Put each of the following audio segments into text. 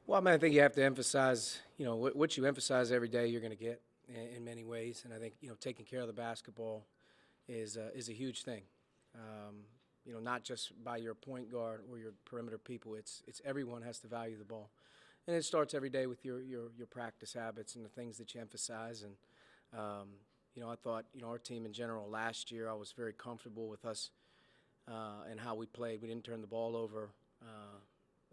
Well, I mean, I think you have to emphasize, what you emphasize every day, you're going to get in many ways. And I think, taking care of the basketball is a huge thing. Not just by your point guard or your perimeter people. It's everyone has to value the ball, and it starts every day with your practice habits and the things that you emphasize. And I thought our team in general last year, I was very comfortable with us and how we played. We didn't turn the ball over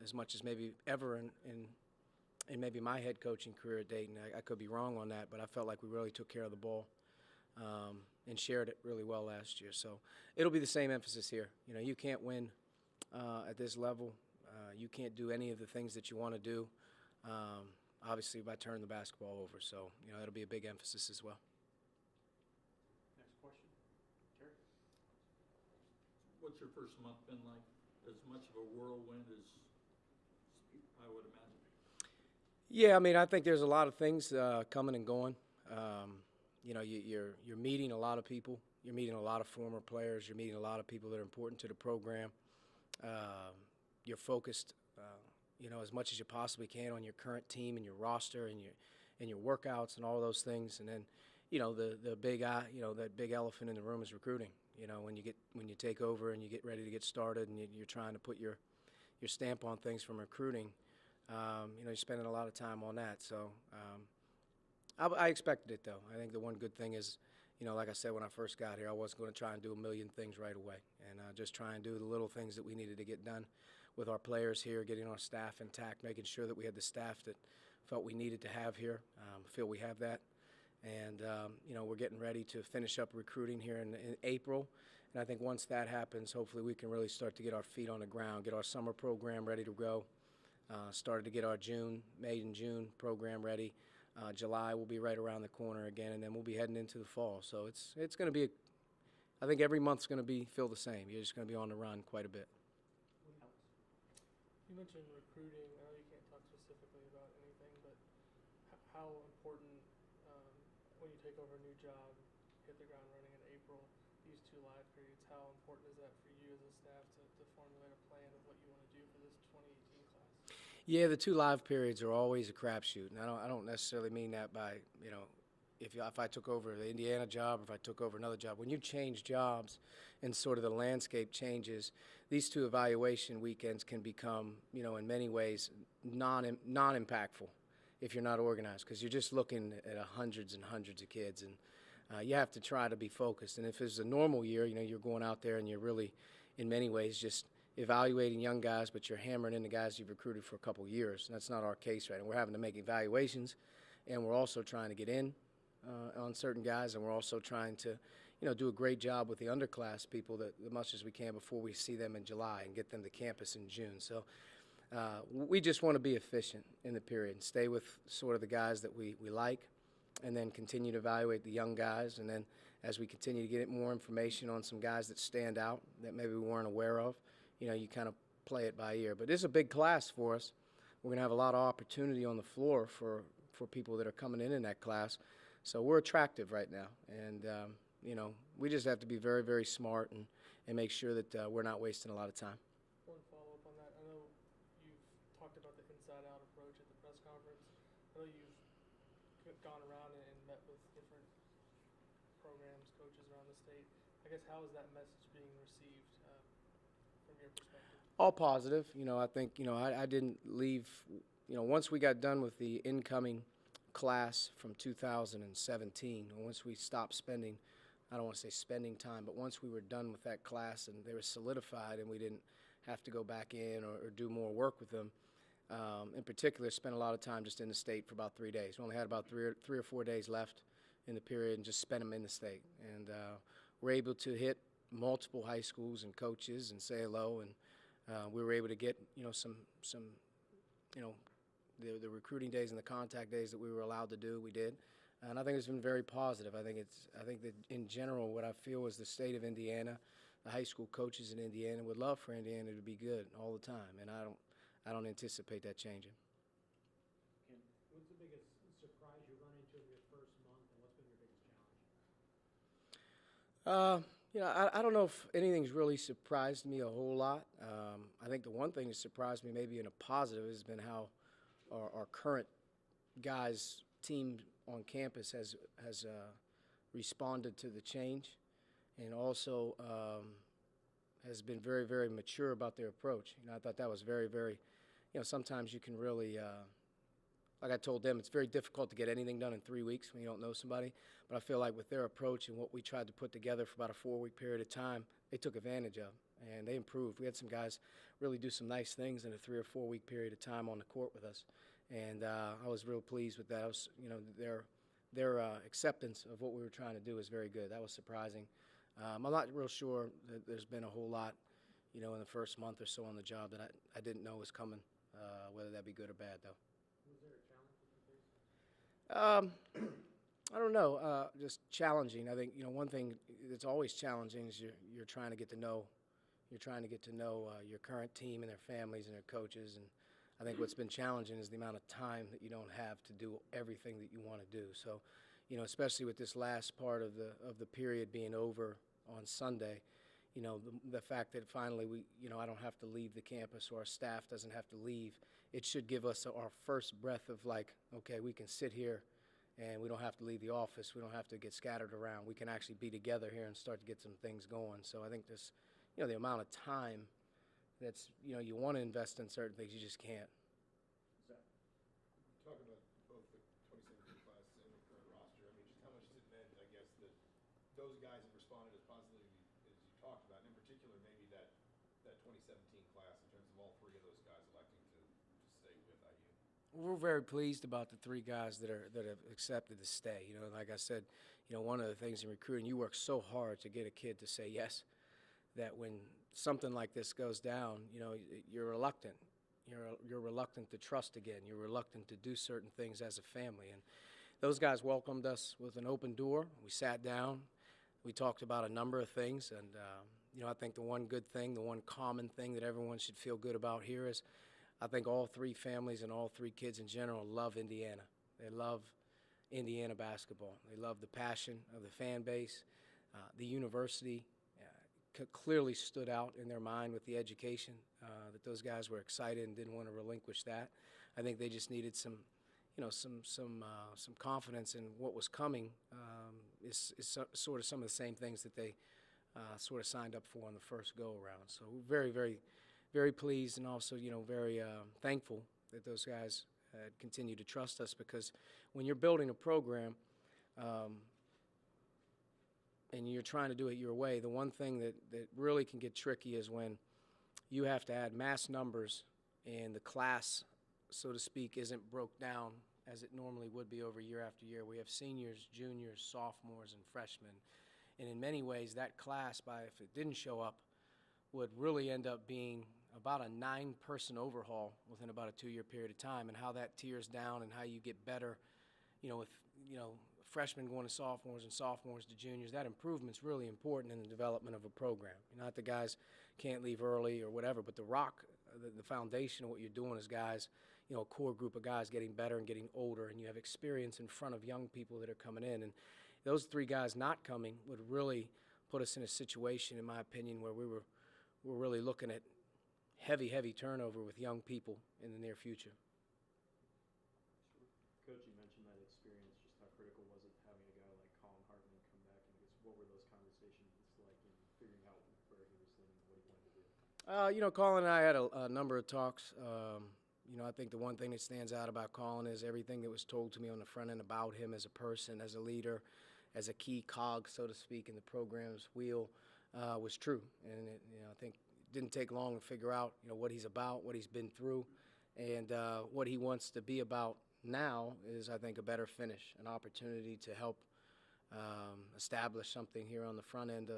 as much as maybe ever in maybe my head coaching career at Dayton. I could be wrong on that, but I felt like we really took care of the ball and shared it really well last year. So it'll be the same emphasis here. You can't win at this level. You can't do any of the things that you want to do, obviously, by turning the basketball over. So, it'll be a big emphasis as well. Next question. Terry? What's your first month been like? As much of a whirlwind as I would imagine? Yeah, I mean, I think there's a lot of things coming and going. You're meeting a lot of people. You're meeting a lot of former players. You're meeting a lot of people that are important to the program. You're focused, as much as you possibly can on your current team and your roster and your workouts and all those things. And then, the big that big elephant in the room is recruiting. When you take over and you get ready to get started and you're trying to put your stamp on things from recruiting. You're spending a lot of time on that. So I expected it, though. I think the one good thing is, like I said, when I first got here, I wasn't going to try and do a million things right away. And just try and do the little things that we needed to get done with our players here, getting our staff intact, making sure that we had the staff that felt we needed to have here. I feel we have that. And, we're getting ready to finish up recruiting here in April. And I think once that happens, hopefully we can really start to get our feet on the ground, get our summer program ready to go. Started to get our May and June program ready. July will be right around the corner again, and then we'll be heading into the fall. So it's going to be, I think every month's going to feel the same. You're just going to be on the run quite a bit. You mentioned recruiting. I know you can't talk specifically about anything, but how important when you take over a new job, hit the ground running in April, these two live periods, how important is that for you as a staff to formulate a plan of what you want to do for this 2018 class? Yeah, the two live periods are always a crapshoot, and I don't necessarily mean that by if I took over the Indiana job or if I took over another job. When you change jobs and sort of the landscape changes, these two evaluation weekends can become in many ways non-impactful if you're not organized, because you're just looking at hundreds and hundreds of kids, and you have to try to be focused. And if it's a normal year, you're going out there and you're really, in many ways, just evaluating young guys, but you're hammering in the guys you've recruited for a couple of years. And that's not our case right now. We're having to make evaluations, and we're also trying to get in on certain guys, and we're also trying to, do a great job with the underclass people as much as we can before we see them in July and get them to campus in June. So we just want to be efficient in the period and stay with sort of the guys that we like, and then continue to evaluate the young guys. And then as we continue to get more information on some guys that stand out that maybe we weren't aware of, you kind of play it by ear. But this is a big class for us. We're going to have a lot of opportunity on the floor for people that are coming in that class. So we're attractive right now. And, we just have to be very, very smart and make sure that we're not wasting a lot of time. One follow-up on that. I know you've talked about the inside-out approach at the press conference. I know you've gone around and met with different programs, coaches around the state. I guess how is that message being received from your perspective? All positive. I think, I didn't leave, once we got done with the incoming class from 2017, once we stopped spending, I don't want to say spending time, but once we were done with that class and they were solidified and we didn't have to go back in or do more work with them, in particular, spent a lot of time just in the state for about 3 days. We only had about three or 4 days left in the period and just spent them in the state. And we're able to hit multiple high schools and coaches and say hello, and we were able to get some the recruiting days and the contact days that we were allowed to do, we did. And I think it's been very positive. I think that in general, what I feel is the state of Indiana, the high school coaches in Indiana would love for Indiana to be good all the time, and I don't anticipate that changing. And what's the biggest surprise you run into in your first month, and what's been your biggest challenge? I don't know if anything's really surprised me a whole lot. I think the one thing that surprised me maybe in a positive has been how our current guys team on campus has responded to the change, and also has been very, very mature about their approach. I thought that was very, very, sometimes you can really, like I told them, it's very difficult to get anything done in 3 weeks when you don't know somebody. But I feel like with their approach and what we tried to put together for about a 4-week period of time, they took advantage of, and they improved. We had some guys really do some nice things in a 3 or 4 week period of time on the court with us, and I was real pleased with that. I was, their acceptance of what we were trying to do is very good. That was surprising. I'm not real sure that there's been a whole lot, in the first month or so on the job that I didn't know was coming, whether that be good or bad, though. Was there a challenge that you faced? I don't know, just challenging. I think, one thing that's always challenging is you're trying to get to know, your current team and their families and their coaches. And I think what's been challenging is the amount of time that you don't have to do everything that you want to do. So, especially with this last part of the period being over on Sunday, the fact that finally I don't have to leave the campus, or our staff doesn't have to leave, it should give us our first breath of like, okay, we can sit here and we don't have to leave the office. We don't have to get scattered around. We can actually be together here and start to get some things going. So I think this, the amount of time that's, you want to invest in certain things, you just can't. Zach, talking about both the 2017 class and the current roster, I mean, just how much does it meant, I guess, that those guys have responded as positively as you talked about, and in particular maybe that 2017 class in terms of all three of those guys electing to stay with IU? We're very pleased about the three guys that have accepted to stay. Like I said, one of the things in recruiting, you work so hard to get a kid to say yes, that when something like this goes down, you're reluctant. You're reluctant to trust again. You're reluctant to do certain things as a family. And those guys welcomed us with an open door. We sat down. We talked about a number of things. And, I think the one good thing, the one common thing that everyone should feel good about here is I think all three families and all three kids in general love Indiana. They love Indiana basketball. They love the passion of the fan base. The university clearly stood out in their mind with the education, that those guys were excited and didn't want to relinquish that. I think they just needed some confidence in what was coming. Is sort of some of the same things that they sort of signed up for on the first go-around. So we're very, very, very pleased, and also, very thankful that those guys continue to trust us, because when you're building a program, and you're trying to do it your way, the one thing that really can get tricky is when you have to add mass numbers and the class, so to speak, isn't broke down as it normally would be over year after year. We have seniors, juniors, sophomores, and freshmen. And in many ways, that class, if it didn't show up, would really end up being about a 9-person overhaul within about a 2-year period of time, and how that tiers down and how you get better, with, freshmen going to sophomores and sophomores to juniors. That improvement's really important in the development of a program. Not the guys can't leave early or whatever, but the foundation of what you're doing is guys, a core group of guys getting better and getting older, and you have experience in front of young people that are coming in. And those three guys not coming would really put us in a situation, in my opinion, where we're really looking at heavy, heavy turnover with young people in the near future. Coach, you mentioned that experience. Just how critical was it having a guy like Colin Hartman come back? And I guess what were those conversations like in figuring out where he was leaning, what he wanted to do? Colin and I had a number of talks. I think the one thing that stands out about Colin is everything that was told to me on the front end about him as a person, as a leader, as a key cog, so to speak, in the program's wheel, was true. And I think it didn't take long to figure out, what he's about, what he's been through, and what he wants to be about now is, I think, a better finish, an opportunity to help establish something here on the front end,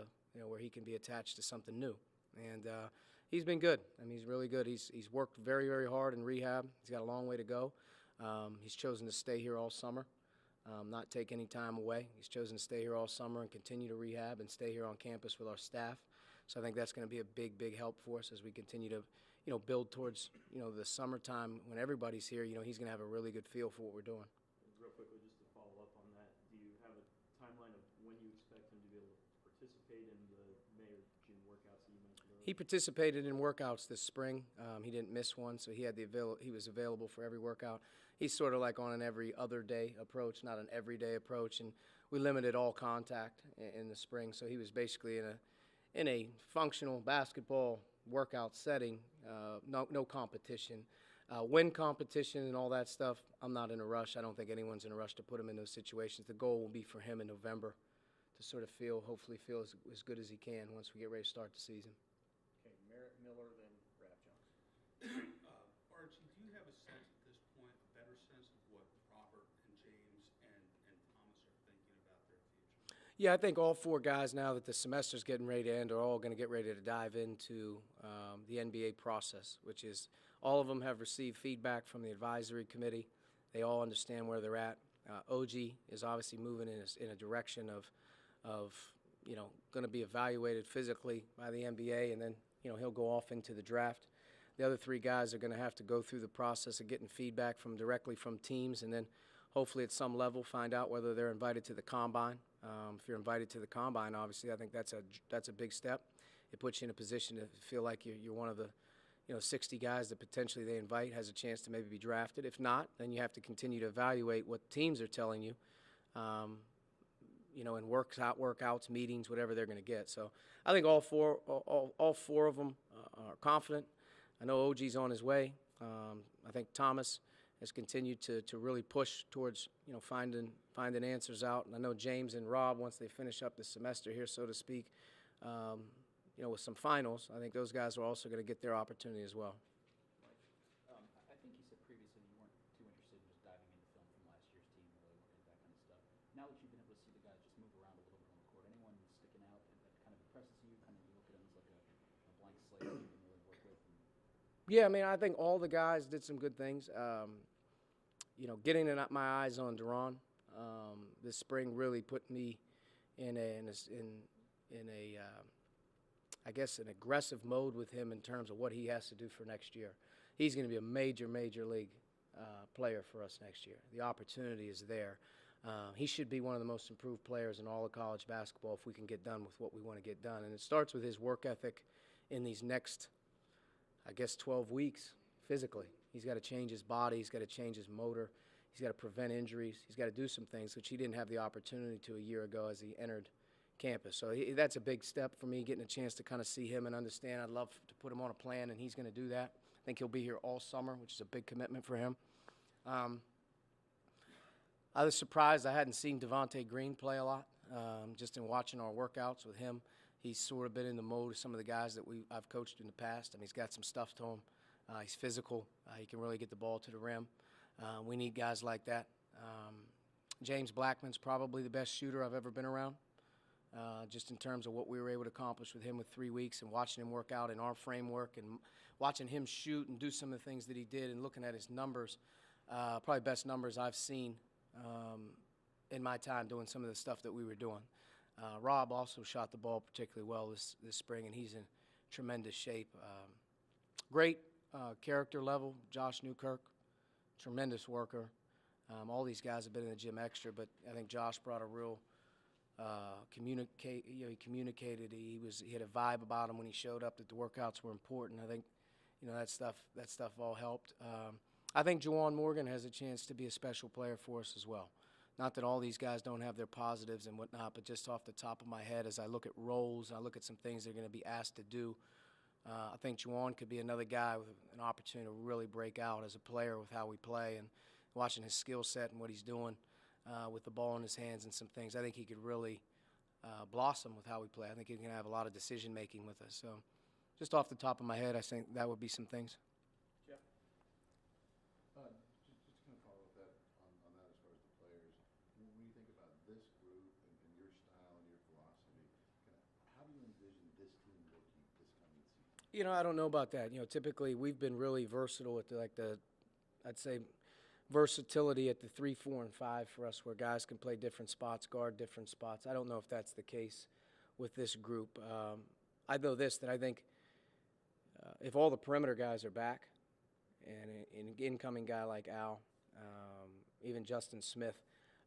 where he can be attached to something new. And he's been good. I mean, he's really good. He's worked very, very hard in rehab. He's got a long way to go. He's chosen to stay here all summer, not take any time away. He's chosen to stay here all summer and continue to rehab and stay here on campus with our staff. So I think that's going to be a big, big help for us as we continue to, build towards, the summertime when everybody's here. He's going to have a really good feel for what we're doing. Real quickly, just to follow up on that, do you have a timeline of when you expect him to be able to participate in the May or June workouts that you mentioned earlier? He participated in workouts this spring. He didn't miss one, so he was available for every workout. He's sort of like on an every other day approach, not an everyday approach, and we limited all contact in the spring, so he was basically in a functional basketball workout setting, no competition. Win competition and all that stuff, I'm not in a rush. I don't think anyone's in a rush to put him in those situations. The goal will be for him in November to sort of hopefully feel as good as he can once we get ready to start the season. Okay, Merritt, Miller, then Rap Jones. Archie, do you have a sense at this point, a better sense of what Robert and James and Thomas are thinking about their future? Yeah, I think all four guys, now that the semester's getting ready to end, are all going to get ready to dive into the NBA process, which is all of them have received feedback from the advisory committee. They all understand where they're at. OG is obviously moving in a direction of going to be evaluated physically by the NBA, and then he'll go off into the draft. The other three guys are going to have to go through the process of getting feedback directly from teams, and then hopefully at some level find out whether they're invited to the combine. If you're invited to the combine, obviously I think that's a big step. It puts you in a position to feel like you're one of the 60 guys that potentially they invite, has a chance to maybe be drafted. If not, then you have to continue to evaluate what teams are telling you, in workouts, meetings, whatever they're going to get. So I think all four of them are confident. I know OG's on his way. I think Thomas has continued to really push towards finding answers out. And I know James and Rob, once they finish up the semester here, so to speak, with some finals, I think those guys are also going to get their opportunity as well. I think you said previously you weren't too interested in just diving into film from last year's team, really looking at that kind of stuff. Now that you've been able to see the guys just move around a little bit on the court, anyone sticking out that kind of impresses you? Kind of you look at them as like a blank slate that you can really work with. Yeah, I mean, I think all the guys did some good things. Getting my eyes on Duran this spring really put me in I guess, an aggressive mode with him in terms of what he has to do for next year. He's going to be a major league player for us next year. The opportunity is there. He should be one of the most improved players in all of college basketball if we can get done with what we want to get done. And it starts with his work ethic in these next, 12 weeks physically. He's got to change his body. He's got to change his motor. He's got to prevent injuries. He's got to do some things which he didn't have the opportunity to a year ago as he entered campus. So that's a big step for me, getting a chance to kind of see him and understand. I'd love to put him on a plan, and he's going to do that. I think he'll be here all summer, which is a big commitment for him. I was surprised I hadn't seen Devontae Green play a lot. Just in watching our workouts with him, he's sort of been in the mode of some of the guys that I've coached in the past. I mean, he's got some stuff to him. He's physical. He can really get the ball to the rim. We need guys like that. James Blackman's probably the best shooter I've ever been around. Just in terms of what we were able to accomplish with him with 3 weeks and watching him work out in our framework and watching him shoot and do some of the things that he did and looking at his numbers, probably best numbers I've seen in my time doing some of the stuff that we were doing. Rob also shot the ball particularly well this spring, and he's in tremendous shape. Great character level, Josh Newkirk, tremendous worker. All these guys have been in the gym extra, but I think Josh brought a real he communicated. He had a vibe about him when he showed up that the workouts were important. I think, that stuff all helped. I think Juwan Morgan has a chance to be a special player for us as well. Not that all these guys don't have their positives and whatnot, but just off the top of my head, as I look at roles, I look at some things they're going to be asked to do. I think Juwan could be another guy with an opportunity to really break out as a player with how we play, and watching his skill set and what he's doing with the ball in his hands and some things. I think he could really blossom with how we play. I think he can have a lot of decision-making with us. So just off the top of my head, I think that would be some things. Jeff? Just to kind of follow up that on that as far as the players, when you think about this group and your style and your philosophy, how do you envision this team looking this coming season? I don't know about that. Typically we've been really versatile at I'd say versatility at the 3, 4, and 5 for us, where guys can play different spots, guard different spots. I don't know if that's the case with this group. I know this, that I think if all the perimeter guys are back, and an incoming guy like Al, even Justin Smith,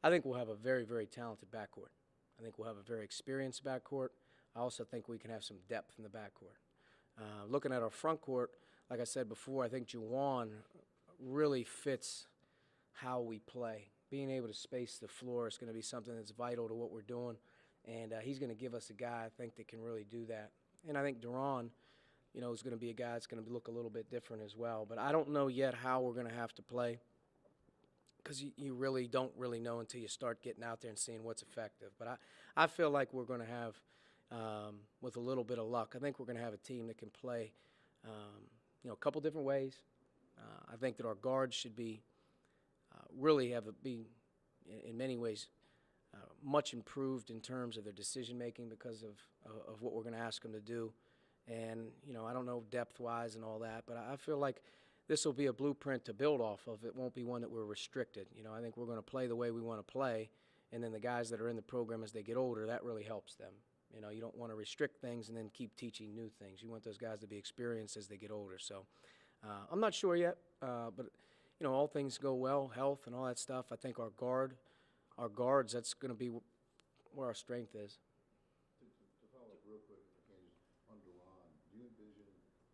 I think we'll have a very, very talented backcourt. I think we'll have a very experienced backcourt. I also think we can have some depth in the backcourt. Looking at our front court, like I said before, I think Juwan really fits how we play. Being able to space the floor is going to be something that's vital to what we're doing, and he's going to give us a guy, I think, that can really do that. And I think Duran, you know, is going to be a guy that's going to look a little bit different as well. But I don't know yet how we're going to have to play, because you really don't really know until you start getting out there and seeing what's effective. But I feel like we're going to have, with a little bit of luck, I think we're going to have a team that can play, you know, a couple different ways. I think that our guards should be really be in many ways much improved in terms of their decision making because of what we're going to ask them to do. And you know, I don't know depth-wise and all that, but I feel like this will be a blueprint to build off of. It won't be one that we're restricted. You know, I think we're going to play the way we want to play, and then the guys that are in the program as they get older, that really helps them. You know, you don't want to restrict things and then keep teaching new things. You want those guys to be experienced as they get older. So I'm not sure yet, but you know, all things go well, health and all that stuff. I think our guards, that's going to be where our strength is. To follow up real quick, if I can, just on Duran, do you envision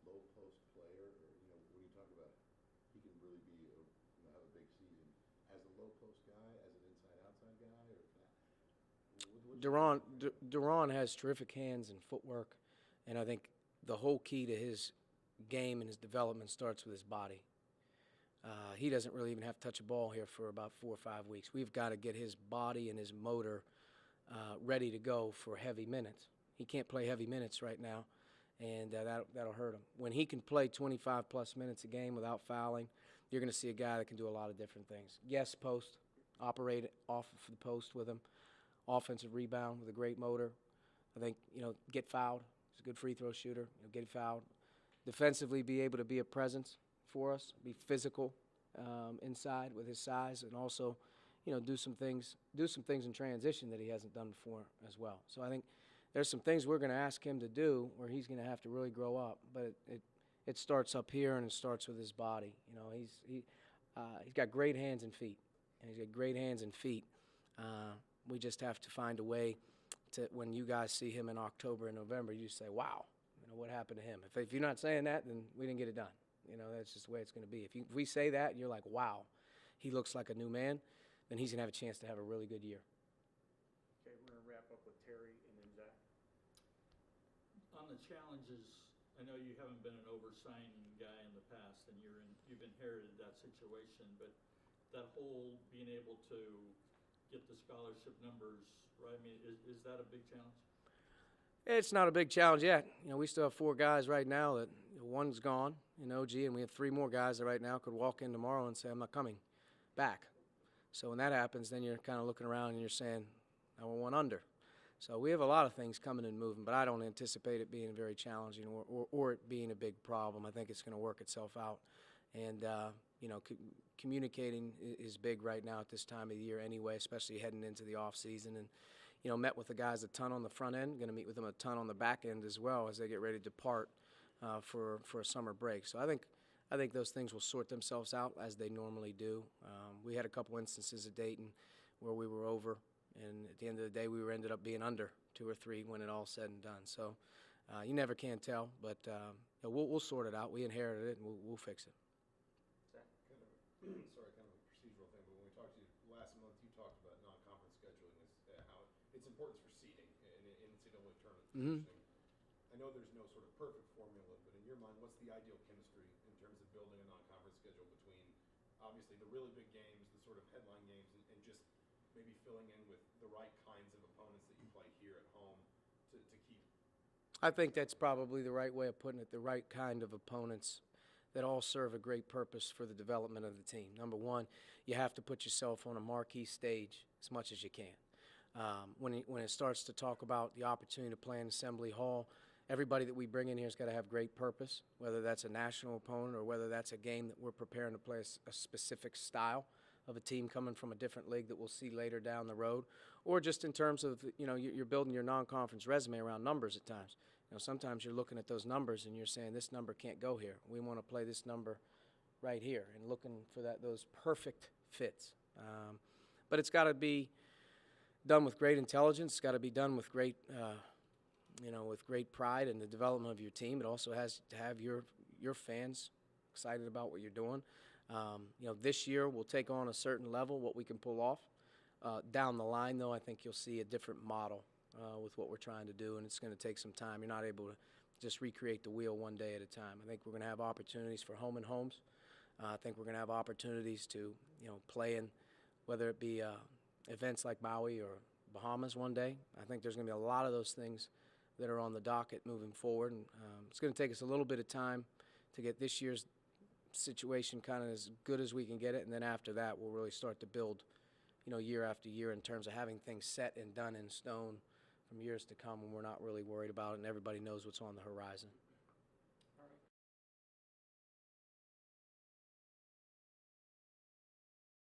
low post player, or you know, when you talk about he can really be, you know, have a big season as a low post guy, as an inside outside guy, or Duran has terrific hands and footwork, and I think the whole key to his game and his development starts with his body. He doesn't really even have to touch a ball here for about 4 or 5 weeks. We've got to get his body and his motor ready to go for heavy minutes. He can't play heavy minutes right now, and that'll hurt him. When he can play 25-plus minutes a game without fouling, you're going to see a guy that can do a lot of different things. Yes, post, operate off of the post with him, offensive rebound with a great motor. I think, you know, get fouled. He's a good free throw shooter. You know, get fouled. Defensively, be able to be a presence for us, be physical inside with his size, and also, you know, do some things in transition that he hasn't done before as well. So I think there's some things we're going to ask him to do where he's going to have to really grow up. But it starts up here, and it starts with his body. You know, he's got great hands and feet, and he's got great hands and feet. We just have to find a way to, when you guys see him in October and November, you say, wow, you know, what happened to him? If you're not saying that, then we didn't get it done. You know, that's just the way it's going to be. If we say that and you're like, wow, he looks like a new man, then he's going to have a chance to have a really good year. Okay, we're going to wrap up with Terry and then Zach. On the challenges, I know you haven't been an oversigning guy in the past, and you've inherited that situation, but that whole being able to get the scholarship numbers, right? I mean, is that a big challenge? It's not a big challenge yet. You know, we still have 4 guys right now that one's gone in OG, and we have 3 more guys that right now could walk in tomorrow and say, I'm not coming back. So when that happens, then you're kind of looking around and you're saying, I want one under. So we have a lot of things coming and moving, but I don't anticipate it being very challenging or it being a big problem. I think it's going to work itself out. And, you know, communicating is big right now at this time of the year anyway, especially heading into the off season. And, you know, met with the guys a ton on the front end, going to meet with them a ton on the back end as well as they get ready to depart for a summer break. So I think those things will sort themselves out as they normally do. We had a couple instances at Dayton where we were over, and at the end of the day, we ended up being under 2 or 3 when it all said and done. So you never can tell, but we'll sort it out. We inherited it, and we'll fix it. Kind of a procedural thing, but when we talked to you last month, you talked about non-conference scheduling as how its importance for seeding in NCAA tournament positioning. I know there's no sort of perfect formula, but in your mind, what's the ideal chemistry in terms of building a non-conference schedule between obviously the really big games, the sort of headline games, and just maybe filling in with the right kinds of opponents that you play here at home to keep? I think that's probably the right way of putting it, the right kind of opponents that all serve a great purpose for the development of the team. Number one, you have to put yourself on a marquee stage as much as you can. When it starts to talk about the opportunity to play in Assembly Hall, everybody that we bring in here has got to have great purpose, whether that's a national opponent or whether that's a game that we're preparing to play a specific style of a team coming from a different league that we'll see later down the road, or just in terms of, you know, you're building your non-conference resume around numbers at times. You know, sometimes you're looking at those numbers and you're saying this number can't go here. We want to play this number right here, and looking for those perfect fits. But it's got to be done with great intelligence. It's got to be done with great with great pride in the development of your team. It also has to have your fans excited about what you're doing. This year we'll take on a certain level, what we can pull off. Down the line, though, I think you'll see a different model with what we're trying to do, and it's going to take some time. You're not able to just recreate the wheel one day at a time. I think we're going to have opportunities for home and homes. I think we're going to have opportunities to, play in, whether it be events like Maui or Bahamas one day. I think there's going to be a lot of those things that are on the docket moving forward, and it's going to take us a little bit of time to get this year's situation kind of as good as we can get it, and then after that we'll really start to build, year after year in terms of having things set and done in stone from years to come when we're not really worried about it and everybody knows what's on the horizon.